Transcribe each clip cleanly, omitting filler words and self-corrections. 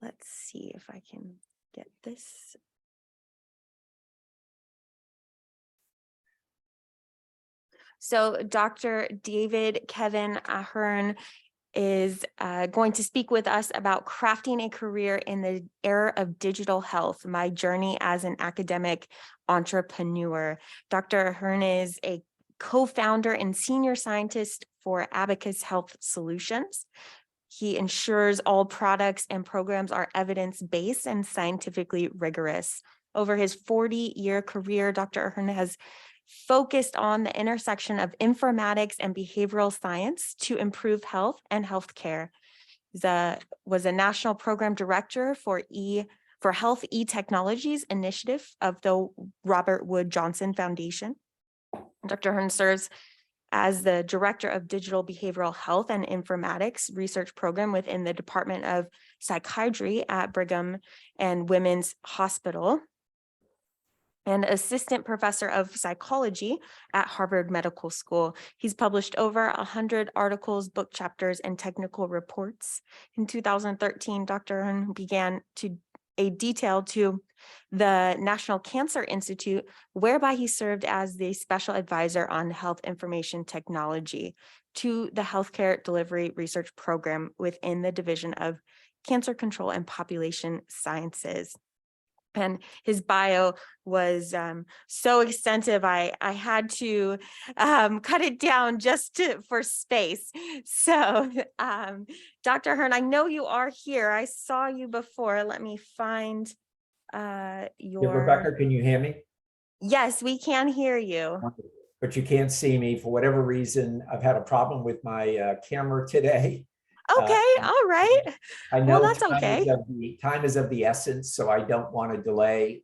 let's see if I can get this. So Dr. David Kevin Ahern is going to speak with us about crafting a career in the era of digital health, my journey as an academic entrepreneur. Dr. Ahern is a co-founder and senior scientist for Abacus Health Solutions. He ensures all products and programs are evidence-based and scientifically rigorous. Over his 40-year career, Dr. Ahern has focused on the intersection of informatics and behavioral science to improve health and healthcare. He was a national program director for Health E-Technologies initiative of the Robert Wood Johnson Foundation. Dr. Ahern serves as the director of digital behavioral health and informatics research program within the Department of Psychiatry at Brigham and Women's Hospital, and assistant professor of psychology at Harvard Medical School. He's published over 100 articles, book chapters, and technical reports. In 2013, Dr. Ahern began a detail to the National Cancer Institute, whereby he served as the special advisor on health information technology to the healthcare delivery research program within the Division of Cancer Control and Population Sciences. And his bio was so extensive, I had to cut it down just for space. So Dr. Ahern, I know you are here. I saw you before. Let me find Yeah, Rebecca, can you hear me? Yes, we can hear you. But you can't see me for whatever reason. I've had a problem with my camera today. Okay, all right. I know well, that's okay. Time is of the essence, so I don't want to delay.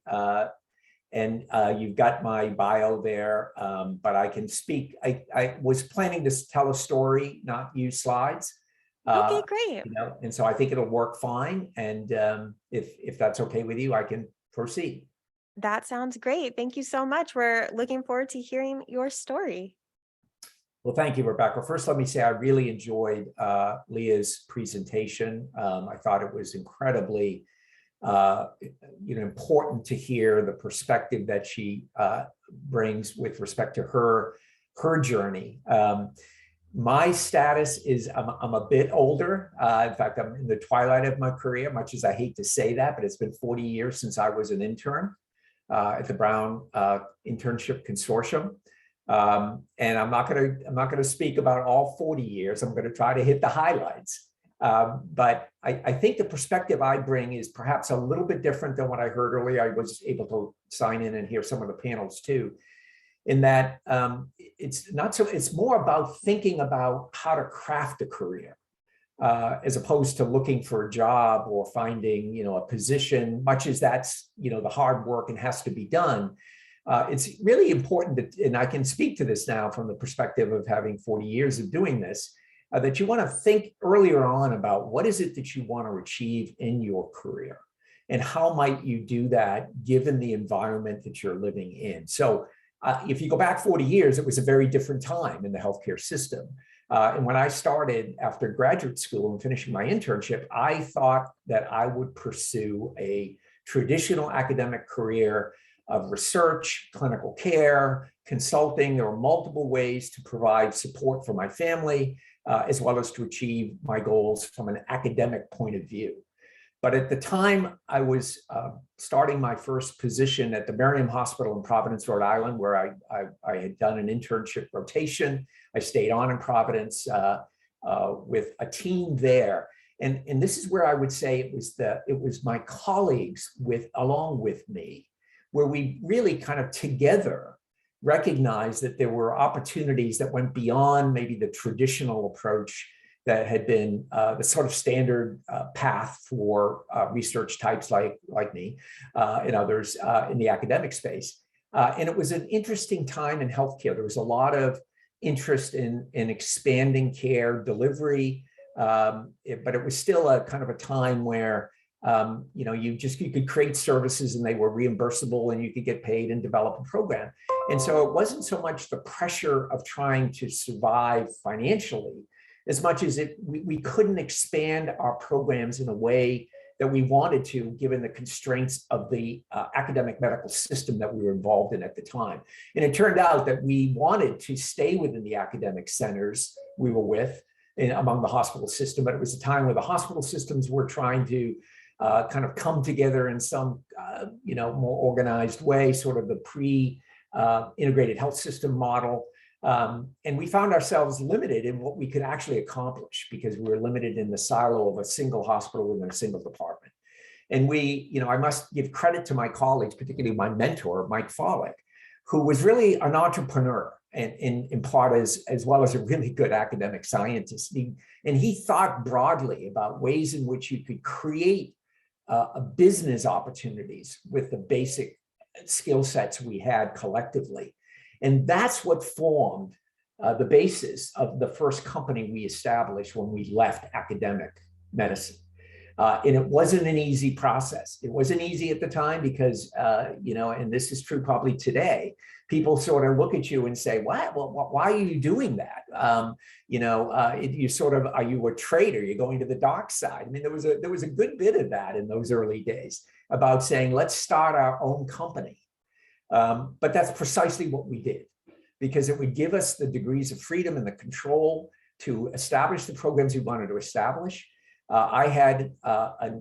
And you've got my bio there, but I can speak. I was planning to tell a story, not use slides. Okay, great. And so I think it'll work fine. And if that's okay with you, I can proceed. That sounds great. Thank you so much. We're looking forward to hearing your story. Well, thank you, Rebecca. First, let me say I really enjoyed Leah's presentation. I thought it was incredibly important to hear the perspective that she brings with respect to her journey. My status is I'm a bit older. In fact, I'm in the twilight of my career, much as I hate to say that, but it's been 40 years since I was an intern at the Brown Internship Consortium. And I'm not going to speak about all 40 years. I'm going to try to hit the highlights. But I think the perspective I bring is perhaps a little bit different than what I heard earlier. I was able to sign in and hear some of the panels too, in that it's more about thinking about how to craft a career, as opposed to looking for a job or finding, a position, much as that's, the hard work and has to be done. It's really important and I can speak to this now from the perspective of having 40 years of doing this, that you want to think earlier on about what is it that you want to achieve in your career and how might you do that given the environment that you're living in. So if you go back 40 years, it was a very different time in the healthcare system. And when I started after graduate school and finishing my internship, I thought that I would pursue a traditional academic career of research, clinical care, consulting. There were multiple ways to provide support for my family, as well as to achieve my goals from an academic point of view. But at the time, I was starting my first position at the Merriam Hospital in Providence, Rhode Island, where I had done an internship rotation. I stayed on in Providence with a team there. And this is where I would say it was my colleagues along with me, where we really kind of together recognized that there were opportunities that went beyond maybe the traditional approach that had been the sort of standard path for research types like me and others in the academic space. And it was an interesting time in healthcare. There was a lot of interest in expanding care delivery, but it was still a kind of a time where you could create services and they were reimbursable and you could get paid and develop a program. And so it wasn't so much the pressure of trying to survive financially as much as we couldn't expand our programs in a way that we wanted to, given the constraints of the academic medical system that we were involved in at the time. And it turned out that we wanted to stay within the academic centers we were with among the hospital system, but it was a time where the hospital systems were trying to kind of come together in some, more organized way, sort of the pre-integrated health system model. And we found ourselves limited in what we could actually accomplish because we were limited in the silo of a single hospital within a single department. And I must give credit to my colleagues, particularly my mentor, Mike Follick, who was really an entrepreneur and in part as well as a really good academic scientist. And he thought broadly about ways in which you could create business opportunities with the basic skill sets we had collectively. And that's what formed the basis of the first company we established when we left academic medicine. And it wasn't an easy process. It wasn't easy at the time because, and this is true probably today, people sort of look at you and say, why are you doing that? You sort of, are you a traitor? You're going to the dark side. I mean, there was a good bit of that in those early days about saying, let's start our own company. But that's precisely what we did, because it would give us the degrees of freedom and the control to establish the programs we wanted to establish. I had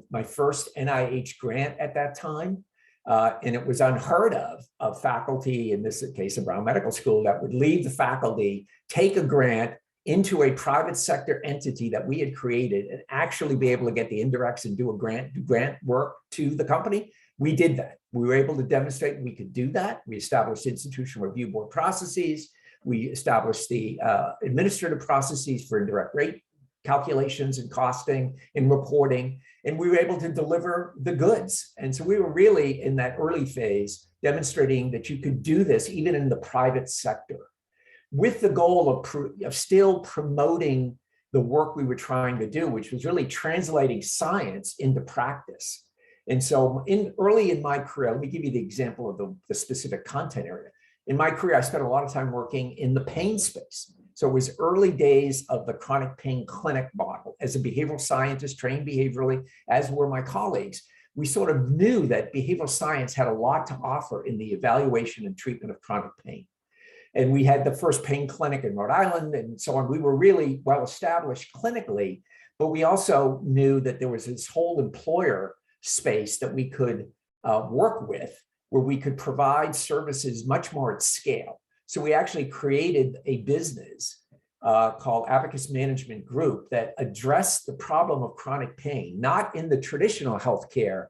my first NIH grant at that time, and it was unheard of faculty, in this case of Brown Medical School, that would leave the faculty, take a grant into a private sector entity that we had created and actually be able to get the indirects and do grant work to the company. We did that. We were able to demonstrate we could do that. We established institutional review board processes. We established the administrative processes for indirect rate calculations and costing and reporting, and we were able to deliver the goods. And so we were really in that early phase demonstrating that you could do this even in the private sector, with the goal of still promoting the work we were trying to do, which was really translating science into practice. And so early in my career, let me give you the example of the specific content area. In my career, I spent a lot of time working in the pain space. So it was early days of the chronic pain clinic model. As a behavioral scientist, trained behaviorally, as were my colleagues, we sort of knew that behavioral science had a lot to offer in the evaluation and treatment of chronic pain. And we had the first pain clinic in Rhode Island and so on. We were really well established clinically, but we also knew that there was this whole employer space that we could work with, where we could provide services much more at scale. So we actually created a business called Abacus Management Group that addressed the problem of chronic pain, not in the traditional healthcare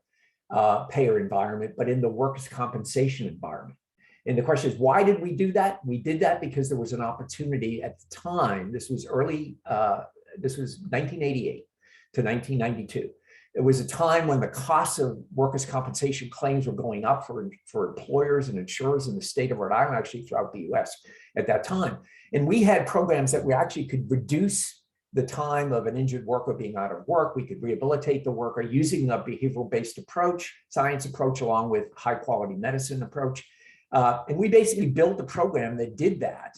payer environment, but in the workers' compensation environment. And the question is, why did we do that? We did that because there was an opportunity at the time. This was 1988 to 1992. It was a time when the costs of workers' compensation claims were going up for employers and insurers in the state of Rhode Island, actually throughout the US at that time. And we had programs that we actually could reduce the time of an injured worker being out of work. We could rehabilitate the worker using a behavioral-based approach, science approach, along with high-quality medicine approach. And we basically built a program that did that,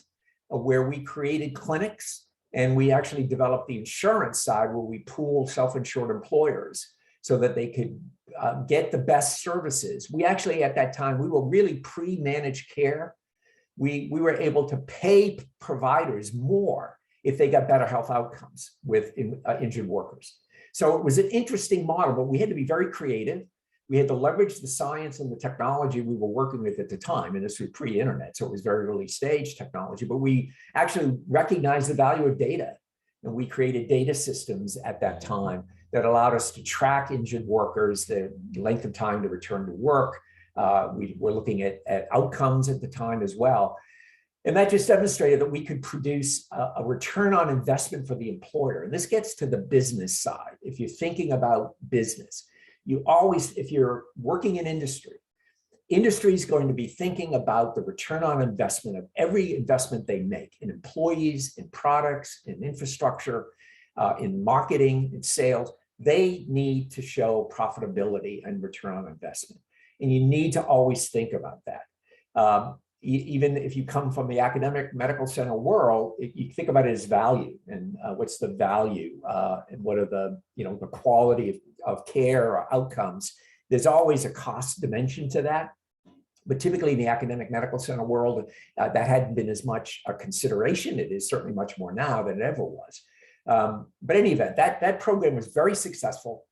where we created clinics. And we actually developed the insurance side, where we pool self-insured employers so that they could get the best services. We actually, at that time, we were really pre-managed care. We were able to pay providers more if they got better health outcomes with injured workers. So it was an interesting model, but we had to be very creative. We had to leverage the science and the technology we were working with at the time, and this was pre-internet, so it was very early stage technology, but we actually recognized the value of data, and we created data systems at that time that allowed us to track injured workers, the length of time to return to work. We were looking at outcomes at the time as well. And that just demonstrated that we could produce a return on investment for the employer. And this gets to the business side. If you're thinking about business, you always, if you're working in industry is going to be thinking about the return on investment of every investment they make in employees, in products, in infrastructure, in marketing, in sales. They need to show profitability and return on investment. And you need to always think about that. Even if you come from the academic medical center world, you think about it as value and what's the value and what are the, the quality of care or outcomes, there's always a cost dimension to that. But typically in the academic medical center world, that hadn't been as much a consideration. It is certainly much more now than it ever was. But in any event, that program was very successful.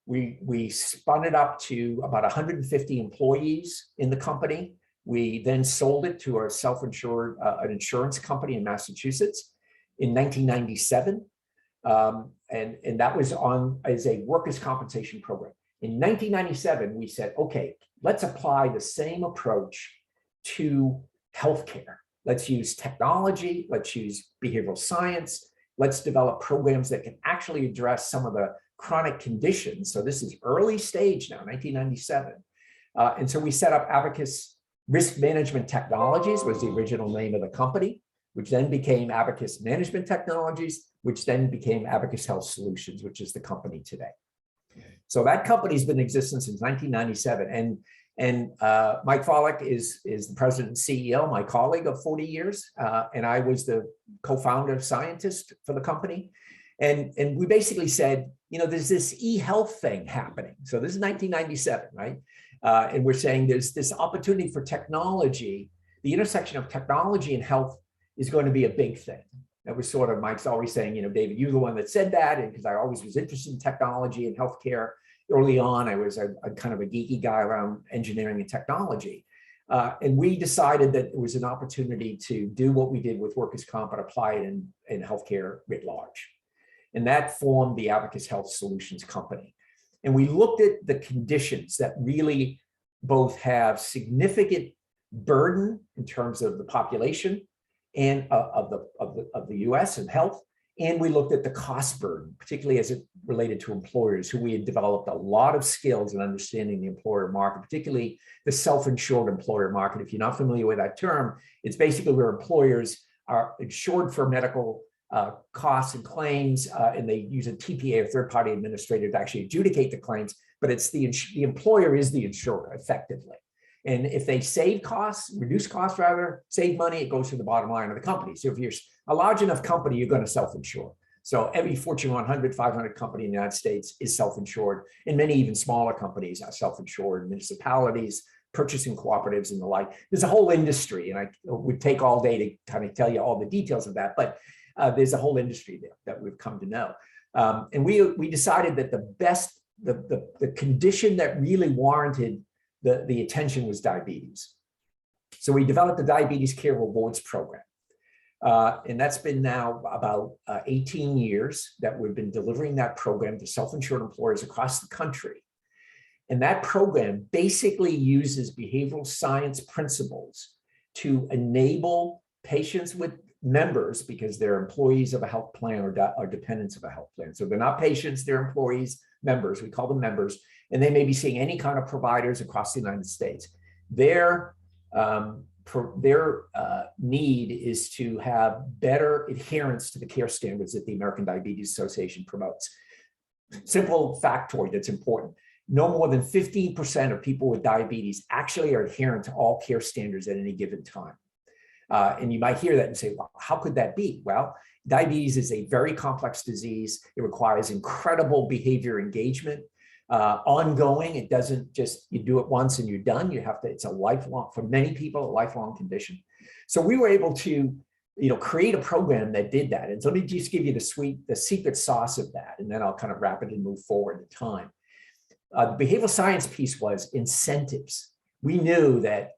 We spun it up to about 150 employees in the company. We then sold it to our self-insured, an insurance company in Massachusetts in 1997. And that was on as a workers' compensation program. In 1997, we said, okay, let's apply the same approach to healthcare. Let's use technology, let's use behavioral science, let's develop programs that can actually address some of the chronic conditions. So this is early stage now, 1997. And so we set up Abacus Risk Management Technologies, was the original name of the company, which then became Abacus Management Technologies, which then became Abacus Health Solutions, which is the company today. So that company's been in existence since 1997. And Mike Follick is the president and CEO, my colleague of 40 years. And I was the co-founder scientist for the company. And we basically said, you know, there's this e-health thing happening. So this is 1997, right? And we're saying there's this opportunity for technology. The intersection of technology and health is going to be a big thing. That was sort of Mike's always saying, you know, David, you're the one that said that. And because I always was interested in technology and healthcare early on, I was a kind of a geeky guy around engineering and technology. And we decided that it was an opportunity to do what we did with workers' comp and apply it in healthcare writ large. And that formed the Abacus Health Solutions company. And we looked at the conditions that really both have significant burden in terms of the population and of the US and health. And we looked at the cost burden, particularly as it related to employers, who we had developed a lot of skills in understanding the employer market, particularly the self-insured employer market. If you're not familiar with that term, it's basically where employers are insured for medical costs and claims, and they use a TPA, a third-party administrator, to actually adjudicate the claims, but it's the employer is the insurer effectively. And if they save costs, reduce costs rather, save money, it goes to the bottom line of the company. So if you're a large enough company, you're going to self-insure. So every Fortune 100, 500 company in the United States is self-insured, and many even smaller companies are self-insured, municipalities, purchasing cooperatives and the like. There's a whole industry, and I would take all day to kind of tell you all the details of that, but there's a whole industry there that we've come to know. And we decided that the condition that really warranted the attention was diabetes. So we developed the Diabetes Care Rewards Program. And that's been now about 18 years that we've been delivering that program to self-insured employers across the country. And that program basically uses behavioral science principles to enable patients with members, because they're employees of a health plan or dependents of a health plan. So they're not patients, they're employees, members, we call them members, and they may be seeing any kind of providers across the United States. Their need is to have better adherence to the care standards that the American Diabetes Association promotes. Simple factoid that's important. No more than 15% of people with diabetes actually are adherent to all care standards at any given time. And you might hear that and say, well, how could that be? Well, diabetes is a very complex disease. It requires incredible behavior engagement, ongoing. It doesn't just, you do it once and you're done. You have to, it's a lifelong, for many people, a lifelong condition. So we were able to, create a program that did that. And so let me just give you the secret sauce of that, and then I'll kind of rapidly move forward in time. The behavioral science piece was incentives. We knew that,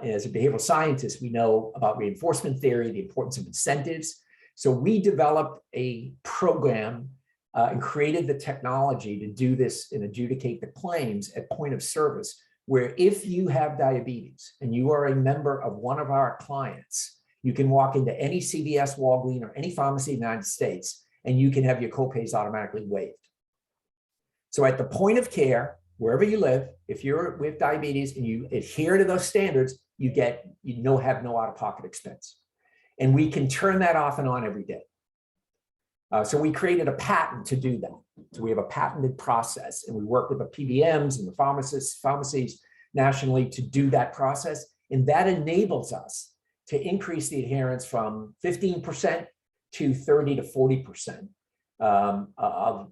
as a behavioral scientist, we know about reinforcement theory, the importance of incentives. So we developed a program and created the technology to do this and adjudicate the claims at point of service, where if you have diabetes and you are a member of one of our clients, you can walk into any CVS, Walgreens, or any pharmacy in the United States, and you can have your copays automatically waived. So at the point of care, wherever you live, if you're with diabetes and you adhere to those standards, you have no out-of-pocket expense. And we can turn that off and on every day. So we created a patent to do that. So we have a patented process, and we work with the PBMs and the pharmacies nationally to do that process. And that enables us to increase the adherence from 15% to 30 to 40% of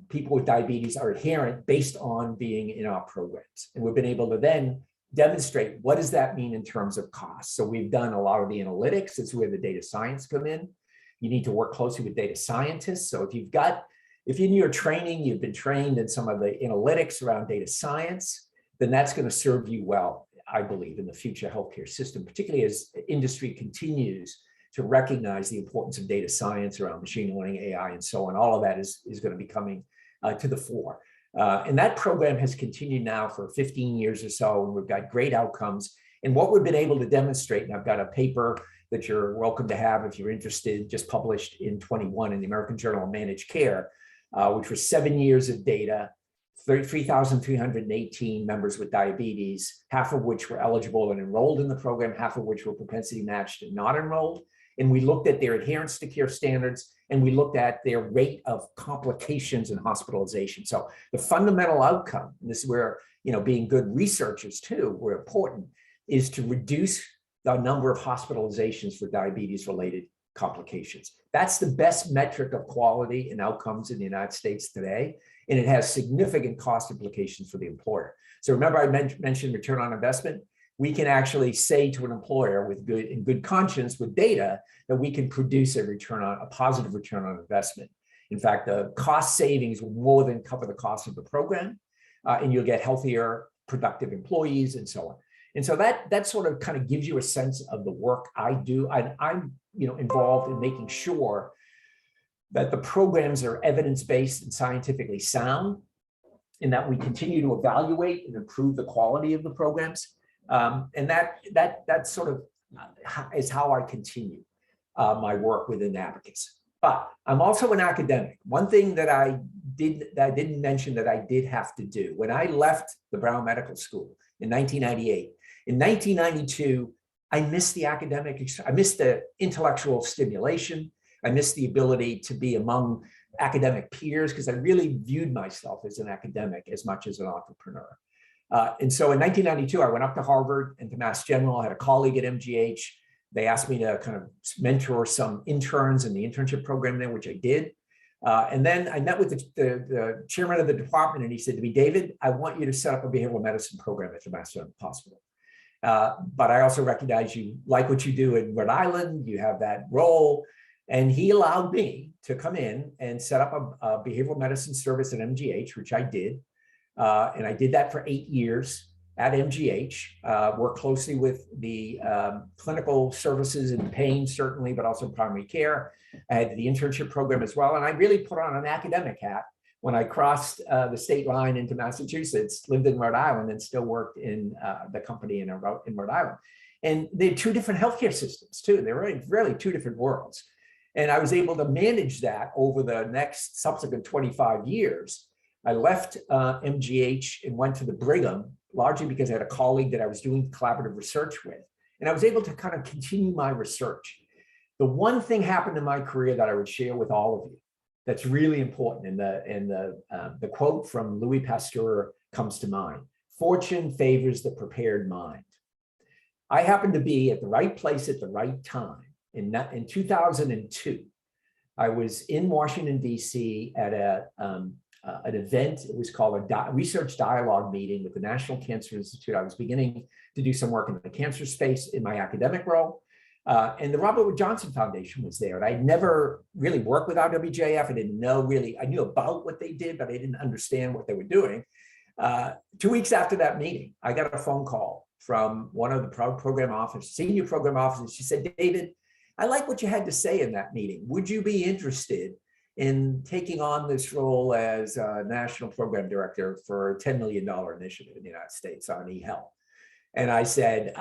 people with diabetes are adherent based on being in our programs. And we've been able to then demonstrate what does that mean in terms of cost. So we've done a lot of the analytics. It's where the data science come in. You need to work closely with data scientists. So if in your training, you've been trained in some of the analytics around data science, then that's going to serve you well, I believe, in the future healthcare system, particularly as industry continues to recognize the importance of data science around machine learning, AI, and so on. All of that is going to be coming to the fore. And that program has continued now for 15 years or so, and we've got great outcomes. And what we've been able to demonstrate, and I've got a paper that you're welcome to have if you're interested, just published in 21 in the American Journal of Managed Care, which was 7 years of data, 3,318 members with diabetes, half of which were eligible and enrolled in the program, half of which were propensity matched and not enrolled. And we looked at their adherence to care standards, and we looked at their rate of complications and hospitalization. So the fundamental outcome, and this is where, being good researchers too, were important, is to reduce the number of hospitalizations for diabetes-related complications. That's the best metric of quality and outcomes in the United States today, and it has significant cost implications for the employer. So remember I mentioned return on investment? We can actually say to an employer with good conscience with data that we can produce a positive return on investment. In fact, the cost savings will more than cover the cost of the program, and you'll get healthier, productive employees and so on. And so that sort of kind of gives you a sense of the work I do. I'm involved in making sure that the programs are evidence-based and scientifically sound, and that we continue to evaluate and improve the quality of the programs. And that sort of is how I continue my work within Abacus. But I'm also an academic. One thing that I didn't mention that I did have to do when I left the Brown Medical School in 1998. In 1992, I missed I missed the intellectual stimulation. I missed the ability to be among academic peers because I really viewed myself as an academic as much as an entrepreneur. And so in 1992, I went up to Harvard and to Mass General. I had a colleague at MGH. They asked me to kind of mentor some interns in the internship program there, which I did. And then I met with the chairman of the department, and he said to me, David, I want you to set up a behavioral medicine program at the Mass General Hospital. But I also recognize you like what you do in Rhode Island, you have that role. And he allowed me to come in and set up a behavioral medicine service at MGH, which I did. And I did that for 8 years at MGH, worked closely with the clinical services and pain, certainly, but also primary care. I had the internship program as well. And I really put on an academic hat when I crossed the state line into Massachusetts, lived in Rhode Island, and still worked in the company in Rhode Island. And they're two different healthcare systems, too. They're really two different worlds. And I was able to manage that over the next subsequent 25 years. I left MGH and went to the Brigham, largely because I had a colleague that I was doing collaborative research with. And I was able to kind of continue my research. The one thing happened in my career that I would share with all of you that's really important, and the quote from Louis Pasteur comes to mind: "Fortune favors the prepared mind." I happened to be at the right place at the right time. In 2002, I was in Washington, D.C. at an event. It was called a research dialogue meeting with the National Cancer Institute. I was beginning to do some work in the cancer space in my academic role. And the Robert Wood Johnson Foundation was there. And I'd never really worked with RWJF. I didn't know really, I knew about what they did, but I didn't understand what they were doing. 2 weeks after that meeting, I got a phone call from one of the program officers, senior program officers. She said, David, I like what you had to say in that meeting. Would you be interested in taking on this role as a national program director for a $10 million initiative in the United States on e-health? And I said,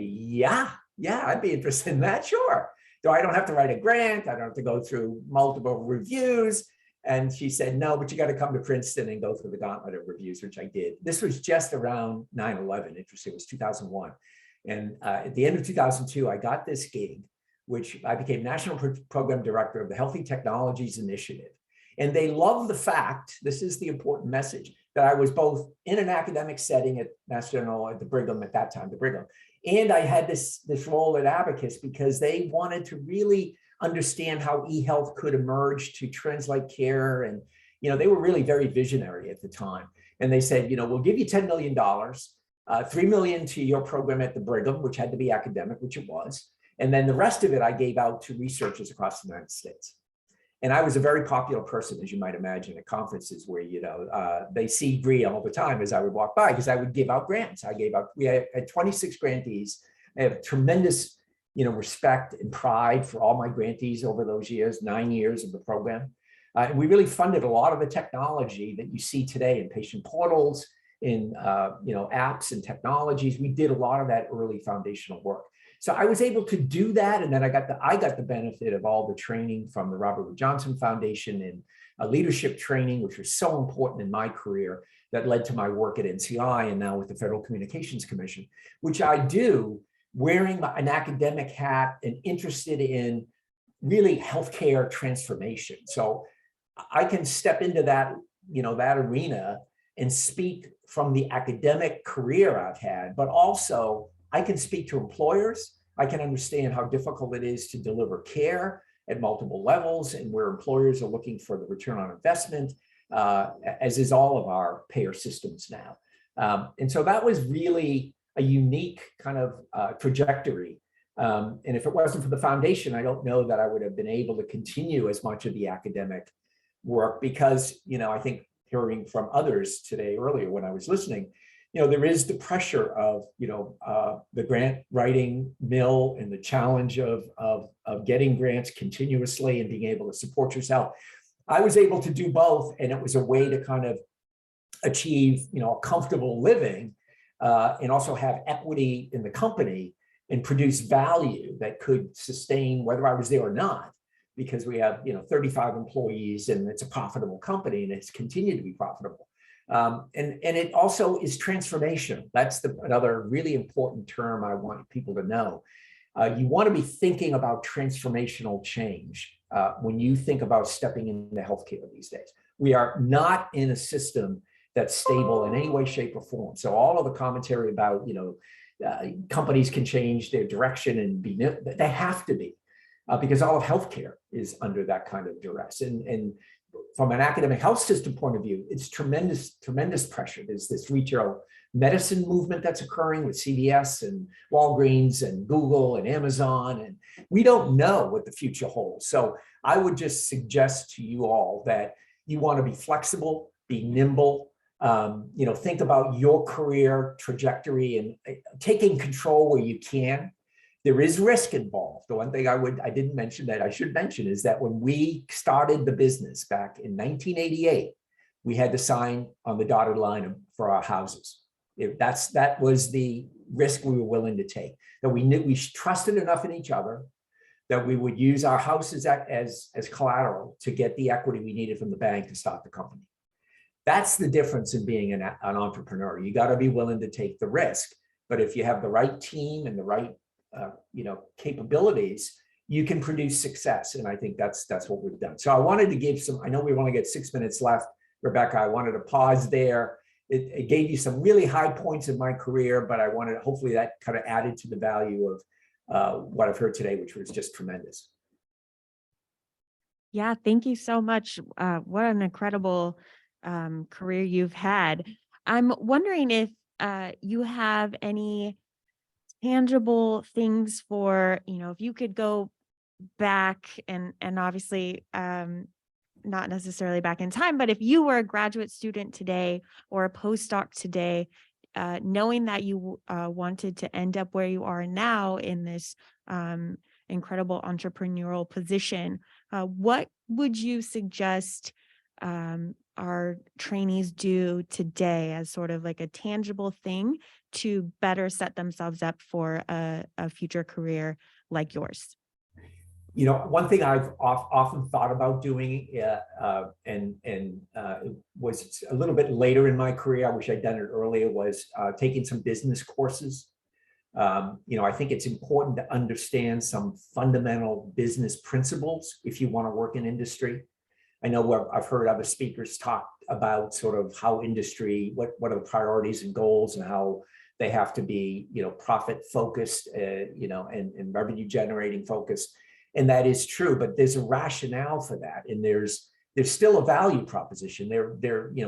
yeah, I'd be interested in that, sure. So I don't have to write a grant. I don't have to go through multiple reviews. And she said, no, but you got to come to Princeton and go through the gauntlet of reviews, which I did. This was just around 9/11. Interesting, it was 2001. And at the end of 2002, I got this gig, which I became National Program Director of the Healthy Technologies Initiative. And they love the fact, this is the important message, that I was both in an academic setting at Mass General, at the Brigham at that time, the Brigham, and I had this role at Abacus because they wanted to really understand how e-health could emerge to translate care they were really very visionary at the time. And they said, we'll give you $10 million, $3 million to your program at the Brigham, which had to be academic, which it was. And then the rest of it I gave out to researchers across the United States. And I was a very popular person, as you might imagine, at conferences where, they see me all the time as I would walk by, because I would give out grants. We had 26 grantees. I have tremendous, respect and pride for all my grantees over those years, 9 years of the program. And we really funded a lot of the technology that you see today in patient portals, in, apps and technologies. We did a lot of that early foundational work. So I was able to do that, and then I got the benefit of all the training from the Robert Wood Johnson Foundation and leadership training, which was so important in my career, that led to my work at NCI and now with the Federal Communications Commission, which I do wearing an academic hat and interested in really healthcare transformation. So I can step into that, that arena and speak from the academic career I've had, but also I can speak to employers. I can understand how difficult it is to deliver care at multiple levels and where employers are looking for the return on investment, as is all of our payer systems now. And so that was really a unique kind of trajectory. And if it wasn't for the foundation, I don't know that I would have been able to continue as much of the academic work, because, I think hearing from others today earlier when I was listening, there is the pressure of, the grant writing mill and the challenge of getting grants continuously and being able to support yourself. I was able to do both, and it was a way to kind of achieve, a comfortable living, and also have equity in the company and produce value that could sustain whether I was there or not, because we have, 35 employees and it's a profitable company and it's continued to be profitable. And it also is transformation. That's another really important term I want people to know. You want to be thinking about transformational change when you think about stepping into healthcare these days. We are not in a system that's stable in any way, shape, or form. So all of the commentary about, companies can change their direction and they have to be, because all of healthcare is under that kind of duress. And from an academic health system point of view, it's tremendous pressure. There's this retail medicine movement that's occurring with CVS and Walgreens and Google and Amazon, and we don't know what the future holds. So I would just suggest to you all that you want to be flexible, be nimble, think about your career trajectory and taking control where you can. There is risk involved. The one thing I didn't mention that I should mention is that when we started the business back in 1988, we had to sign on the dotted line for our houses. That was the risk we were willing to take. That we trusted enough in each other that we would use our houses as collateral to get the equity we needed from the bank to start the company. That's the difference in being an entrepreneur. You got to be willing to take the risk, but if you have the right team and the right capabilities, you can produce success. And I think that's what we've done. So I wanted to give I know we only get 6 minutes left, Rebecca. I wanted to pause there. It gave you some really high points in my career, but I wanted, hopefully that kind of added to the value of what I've heard today, which was just tremendous. Yeah, thank you so much. What an incredible career you've had. I'm wondering if you have any tangible things for, if you could go back and obviously not necessarily back in time, but if you were a graduate student today or a postdoc today, knowing that you wanted to end up where you are now in this incredible entrepreneurial position, what would you suggest our trainees do today as sort of like a tangible thing to better set themselves up for a future career like yours? One thing I've often thought about doing, and it was a little bit later in my career, I wish I'd done it earlier, was taking some business courses. I think it's important to understand some fundamental business principles if you want to work in industry. I know I've heard other speakers talk about sort of how industry, what are the priorities and goals, and how they have to be, profit focused, and revenue generating focused. And that is true, but there's a rationale for that. And there's there's still a value proposition.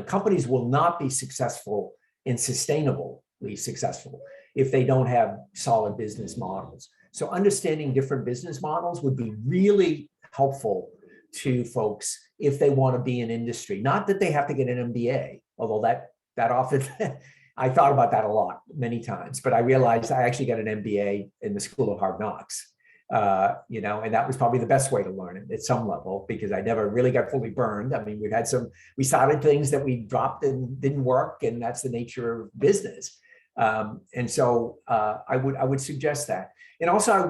Companies will not be successful and sustainably successful if they don't have solid business models. So understanding different business models would be really helpful to folks if they want to be in industry. Not that they have to get an MBA, although that often I thought about that a lot, many times, but I realized I actually got an MBA in the School of Hard Knocks. And that was probably the best way to learn it at some level, because I never really got fully burned. I mean, we started things that we dropped and didn't work, and that's the nature of business. And so I would suggest that. And also I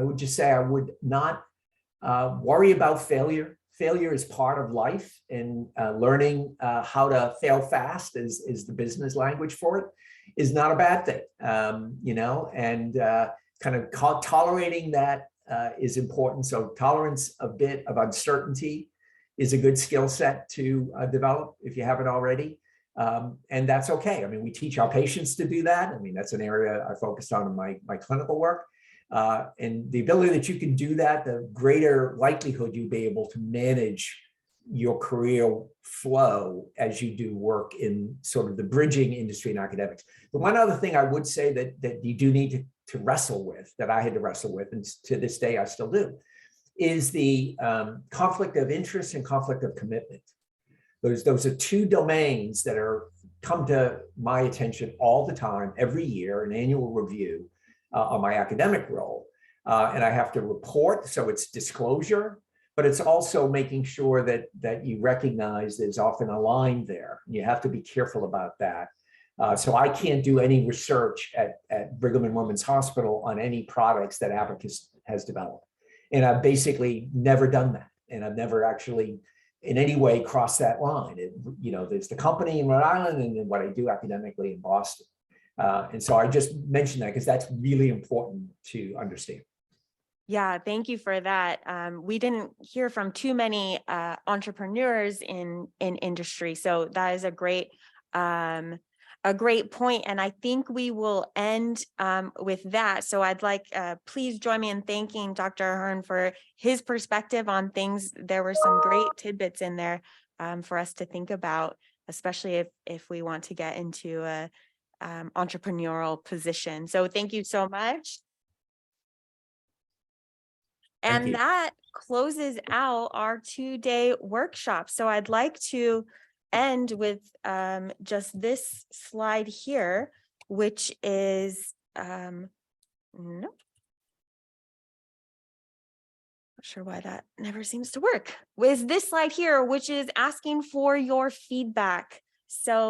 would just say I would not worry about failure. Failure is part of life, and learning how to fail fast is the business language for it, is not a bad thing. Kind of tolerating that is important. So tolerance a bit of uncertainty is a good skill set to develop if you haven't already. And that's okay. I mean, we teach our patients to do that. I mean, that's an area I focused on in my clinical work. And the ability that you can do that, the greater likelihood you'll be able to manage your career flow as you do work in sort of the bridging industry and academics. But one other thing I would say that you do need to wrestle with, that I had to wrestle with, and to this day I still do, is the conflict of interest and conflict of commitment. Those are two domains that come to my attention all the time, every year, an annual review on my academic role. And I have to report, so it's disclosure, but it's also making sure that you recognize there's often a line there. You have to be careful about that. So I can't do any research at Brigham and Women's Hospital on any products that Abacus has developed. And I've basically never done that. And I've never actually in any way crossed that line. There's the company in Rhode Island and then what I do academically in Boston. And so I just mentioned that because that's really important to understand. Yeah, thank you for that. We didn't hear from too many entrepreneurs in industry, so that is a great point. And I think we will end with that. So I'd like, please join me in thanking Dr. Ahern for his perspective on things. There were some great tidbits in there for us to think about, especially if we want to get into a entrepreneurial position. So thank you so much. And that closes out our 2-day workshop. So I'd like to end with just this slide here, which is, nope. Not sure why that never seems to work. With this slide here, which is asking for your feedback. So